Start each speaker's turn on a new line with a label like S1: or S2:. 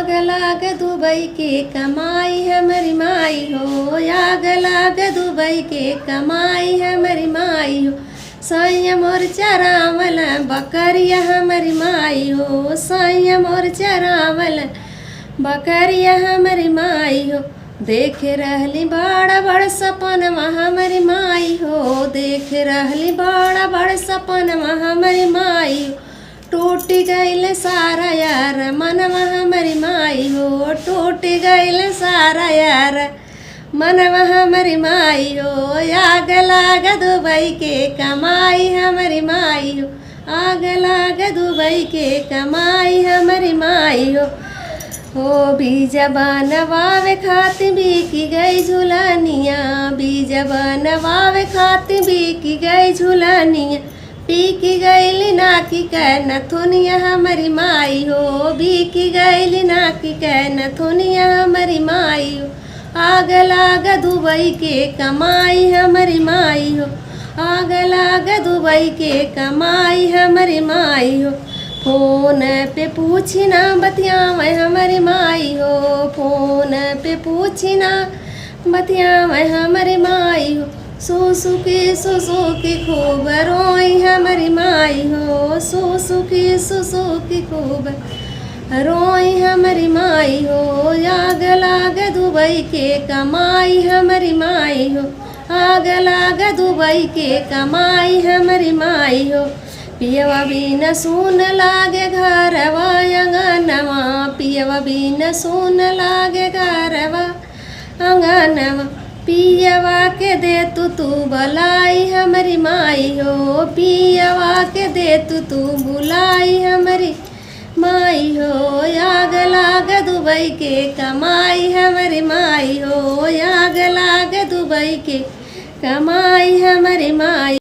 S1: आग लाग दुबई के कमाई हमारी माई हो, आग लाग दुबई के कमाई हमारी माई हो। संयम और चरावल बकरिया हमारी माई हो, संयम और चरावल बकरिया हमारी माई हो। देख रहली बड़ा बड़ सपनवा हमारी माई हो, देख रहली बड़ा बड़ सपनवा हमारी माई हो। टूट गईल सारा यार मनवा हमारी माई हो, टूट गईल सारा यार मनवा हमारी माई हो। आग लाग दुबई के कमाई हमारी माई हो, आग लाग दुबई के कमाई हमारी माई हो। हो बीजा बनवावे खातिर बिकी गई झुलनिया, बीजा बनवावे खातिर बिकी गई झुलनिया। पीकी गईली नाकी कै नथुनिया हमारी माई हो, बीकी गईली नाकी कै नथुनिया हमारी माई हो। आग लाग दुबई के कमाई हमारी माई हो, आग लाग दुबई के कमाई हमारी माई हो। फोन पे पूछी ना बतियावे हमारी माई हो, फोन पे पूछी ना बतियावे हमारी माई हो। सुसु की खूब रोई हमारी माई हो, सुसु की खूब रोई हमारी माई हो। आग लाग दुबई के कमाई हमारी माई हो, आग लाग दुबई के कमाई हमारी माई हो। पियवा बिन सुन लागे घरवा अंगनवा, पियवा बिन सुन लागे घरवा अंगनवा। पियवा के दे तू बुलाई हमारी माई हो, पियवा के दे तू बुलाई हमारी माई हो। आग लाग दुबई के कमाई हमारी माई हो, आग लाग दुबई के कमाई हमारी माई।